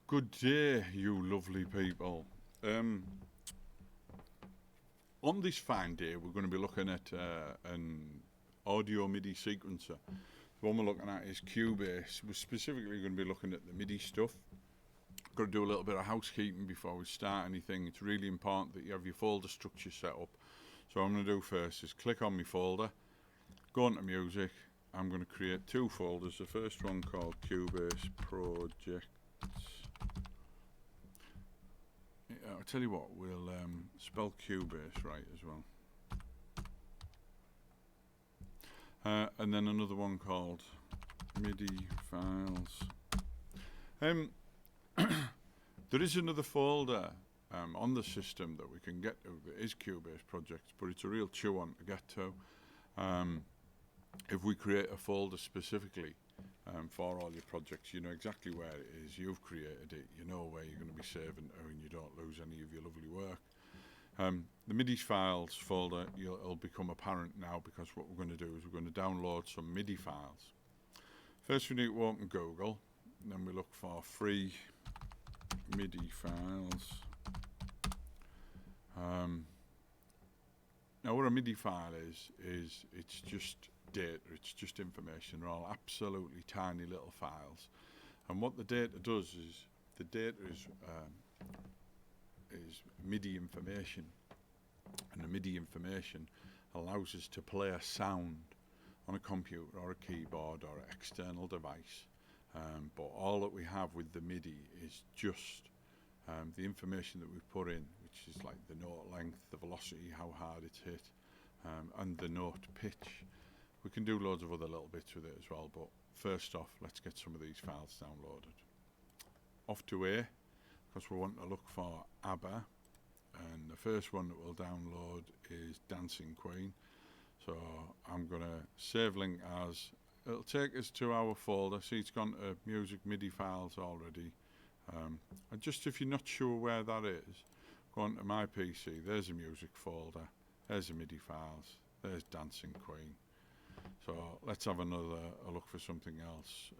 Good day, you lovely people. On this fine day, we're going to be looking at an audio MIDI sequencer. The one we're looking at is Cubase. We're specifically going to be looking at the MIDI stuff. Got to do a little bit of housekeeping before we start anything. It's really important that you have your folder structure set up. So what I'm going to do first is click on my folder, go into music. I'm going to create two folders. The first one called Cubase Projects. Yeah, I'll tell you what, we'll spell Cubase right as well. And then another one called MIDI files. There is another folder on the system that we can get to that is Cubase Projects, but it's a real chew on to get to. If we create a folder specifically for all your projects, you know exactly where it is, you've created it, you know where you're going to be saving to, and you don't lose any of your lovely work. The MIDI files folder, it'll become apparent now, because what we're going to do is we're going to download some MIDI files. First we need to open Google, and then we look for free MIDI files. Now what a MIDI file is it's just data, it's just information. They're all absolutely tiny little files, and what the data does is the data is MIDI information, and the MIDI information allows us to play a sound on a computer or a keyboard or an external device, but all that we have with the MIDI is just the information that we've put in, which is like the note length, the velocity, how hard it's hit, and the note pitch. We can do loads of other little bits with it as well, but first off, let's get some of these files downloaded. Off to A, because we want to look for ABBA, and the first one that we'll download is Dancing Queen. So I'm going to save link as, it'll take us to our folder. See, it's gone to music MIDI files already. And just if you're not sure where that is, go on to my PC, there's a music folder, there's the MIDI files, there's Dancing Queen. So let's have a look for something else,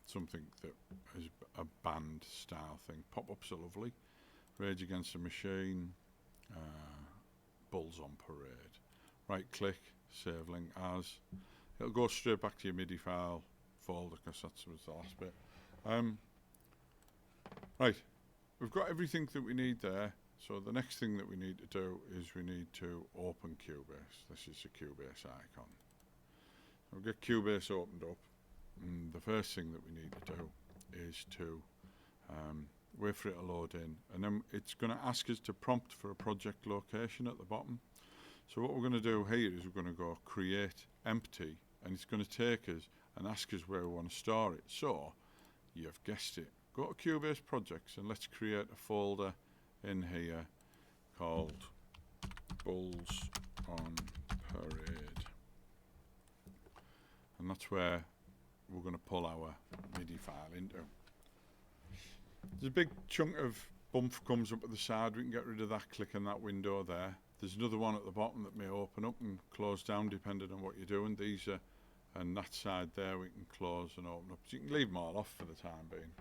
something that is a band style thing. Pop-ups are lovely. Rage Against the Machine, Bulls on Parade. Right click, save link as. It'll go straight back to your MIDI file folder, because that's the last bit. Right, we've got everything that we need there. So the next thing that we need to do is we need to open Cubase. This is the Cubase icon. We'll get Cubase opened up, and the first thing that we need to do is to wait for it to load in, and then it's going to ask us to prompt for a project location at the bottom. So what we're going to do here is we're going to go create empty, and it's going to take us and ask us where we want to store it. So you've guessed it, go to Cubase Projects and let's create a folder in here called Bulls on Parade, and that's where we're going to pull our MIDI file into. There's a big chunk of bump comes up at the side. We can get rid of that clicking that window there. There's another one at the bottom that may open up and close down depending on what you're doing. These are, and that side there we can close and open up. So you can leave them all off for the time being.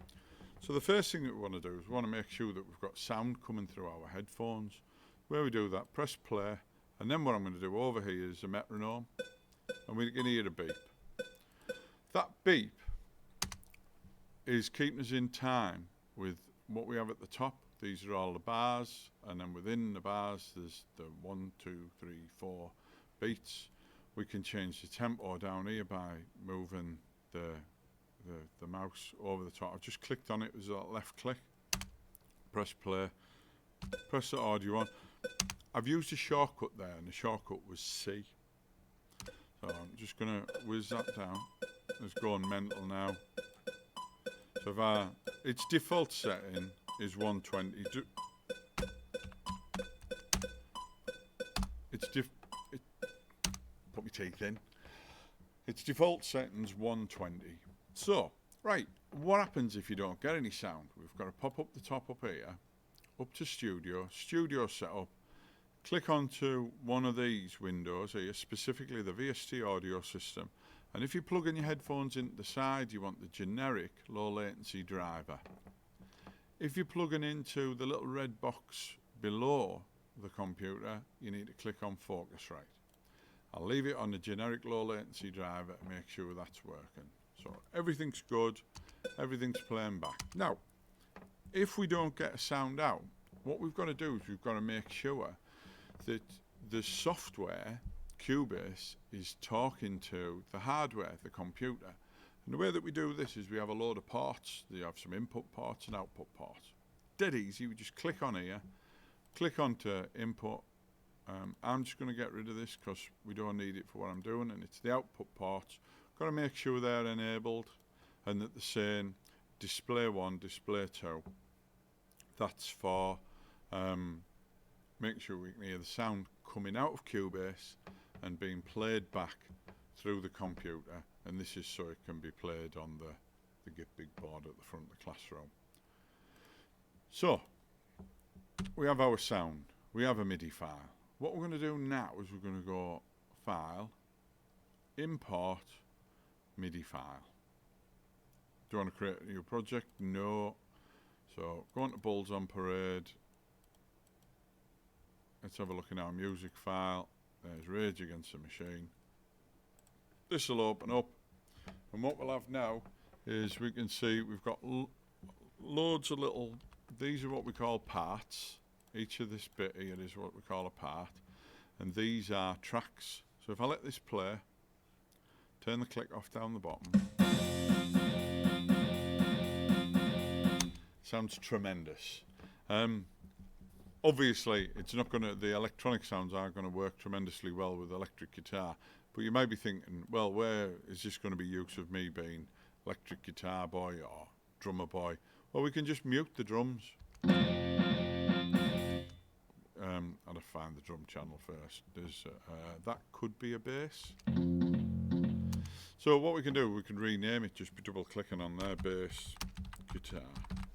So the first thing that we want to do is we want to make sure that we've got sound coming through our headphones. Where we do that, press play, and then what I'm going to do over here is a metronome, and we can hear a beep. That beep is keeping us in time with what we have at the top. These are all the bars, and then within the bars there's the 1, 2, 3, 4 beats. We can change the tempo down here by moving the mouse over the top. I've just clicked on it with a left click, press play, press the audio on. I've used a shortcut there, and the shortcut was C. So I'm just going to whiz that down. It's going mental now. So if its default setting is 120. Put my teeth in. Its default setting's 120. So, right, what happens if you don't get any sound? We've got to pop up the top up here, up to Studio Setup, click onto one of these windows here, specifically the VST audio system, And if you plug in your headphones into the side, you want the generic low latency driver. If you're plugging into the little red box below the computer, you need to click on Focusrite. I'll leave it on the generic low latency driver and make sure that's working. So everything's good, everything's playing back. Now, if we don't get a sound out, what we've got to do is we've got to make sure that the software, Cubase, is talking to the hardware, the computer. And the way that we do this is we have a load of ports. You have some input ports and output ports. Dead easy, we just click on here, click onto input. I'm just going to get rid of this because we don't need it for what I'm doing, and it's the output ports. Got to make sure they're enabled and that they're saying display 1, display 2. That's for making sure we can hear the sound coming out of Cubase and being played back through the computer, and this is so it can be played on the Get Big board at the front of the classroom. So we have our sound, we have a MIDI file. What we're going to do now is we're going to go File, Import, MIDI file. Do you want to create a new project? No. So go on to Bulls on Parade. Let's have a look in our music file. There's Rage Against the Machine. This will open up, and what we'll have now is we can see we've got loads of little, these are what we call parts. Each of this bit here is what we call a part, and these are tracks. So if I let this play, turn the click off down the bottom, sounds tremendous. Obviously it's not going to, the electronic sounds aren't going to work tremendously well with electric guitar, but you may be thinking, well, where is this going to be use of me being electric guitar boy or drummer boy? Well, we can just mute the drums. I'd have to find the drum channel first. There's that could be a bass. So what we can do, we can rename it just by double clicking on there, bass guitar.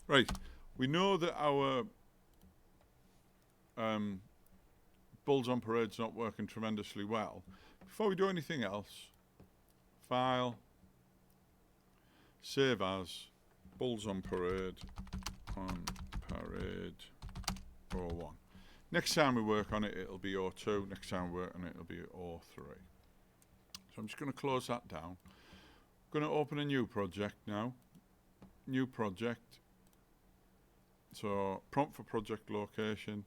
Right, we know that our Bulls on Parade's not working tremendously well. Before we do anything else, File, Save As, Bulls on Parade 01. Next time we work on it, it'll be 02. Next time we work on it, it'll be 03. So I'm just going to close that down. I'm going to open a new project now. New project. So prompt for project location.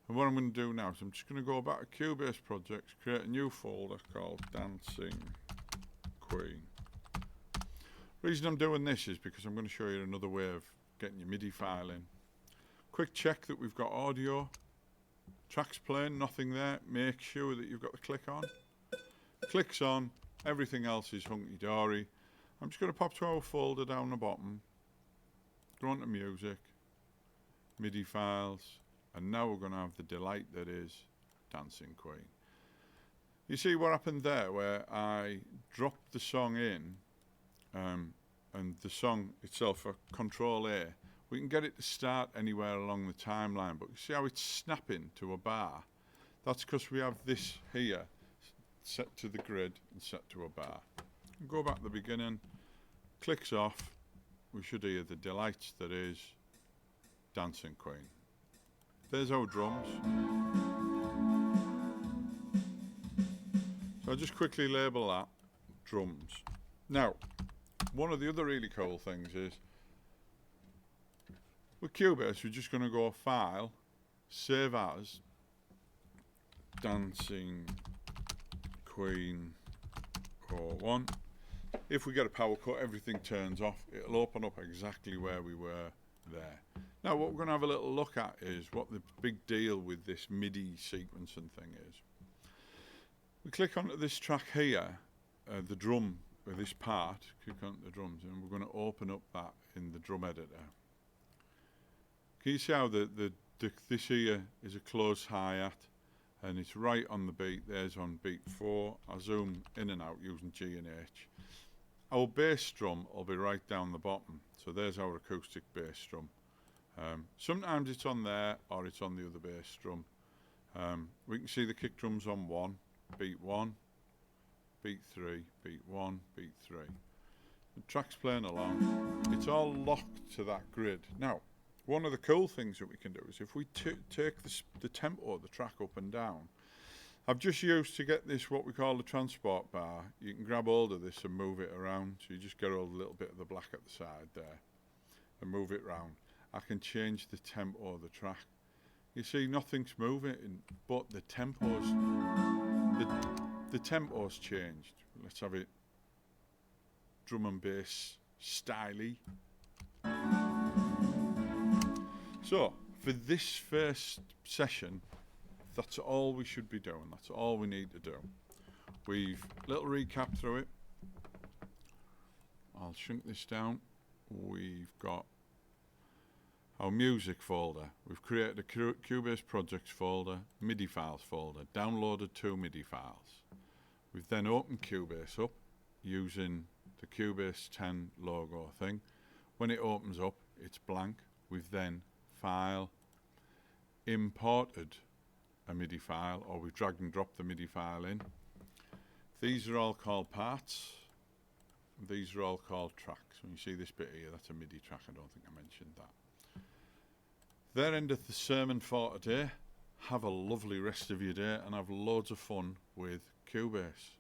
And what I'm going to do now is I'm just going to go back to Cubase projects, create a new folder called Dancing Queen. Reason I'm doing this is because I'm going to show you another way of getting your MIDI file in. Quick check that we've got audio. Tracks playing, nothing there. Make sure that you've got the click on. Clicks on, everything else is hunky-dory. I'm just going to pop to our folder down the bottom. Go on to music, MIDI files, and now we're going to have the delight that is Dancing Queen. You see what happened there where I dropped the song in and the song itself, for Control A, we can get it to start anywhere along the timeline, but you see how it's snapping to a bar? That's because we have this here set to the grid and set to a bar. Go back to the beginning, clicks off, we should hear the delights that is Dancing Queen. There's our drums. So I'll just quickly label that drums. Now, one of the other really cool things is with Cubase, we're just going to go File, Save As, Dancing Queen 01. If we get a power cut, everything turns off. It'll open up exactly where we were there. Now what we're going to have a little look at is what the big deal with this MIDI sequencing thing is. We click onto this track here, the drum, this part, click on the drums, and we're going to open up that in the drum editor. Can you see how this here is a close hi-hat and it's right on the beat? There's on beat 4. I'll zoom in and out using G and H. Our bass drum will be right down the bottom, so there's our acoustic bass drum. Sometimes it's on there or it's on the other bass drum. We can see the kick drums on 1, beat 1, beat 3, beat 1, beat 3. The track's playing along. It's all locked to that grid. Now, one of the cool things that we can do is if we take the tempo of the track up and down, I've just used to get this what we call the transport bar. You can grab hold of this and move it around. So you just get hold of a little bit of the black at the side there and move it round. I can change the tempo of the track. You see, nothing's moving, but the tempo's changed. Let's have it drum and bass styly. So for this first session, that's all we should be doing. That's all we need to do. We've little recap through it. I'll shrink this down. We've got our music folder. We've created a Cubase projects folder, MIDI files folder, downloaded 2 MIDI files. We've then opened Cubase up using the Cubase 10 logo thing. When it opens up, it's blank. We've then file imported a MIDI file, or we've dragged and dropped the MIDI file in. These are all called parts. These are all called tracks. When you see this bit here, that's a MIDI track. I don't think I mentioned that. There endeth the sermon for today. Have a lovely rest of your day and have loads of fun with Cubase.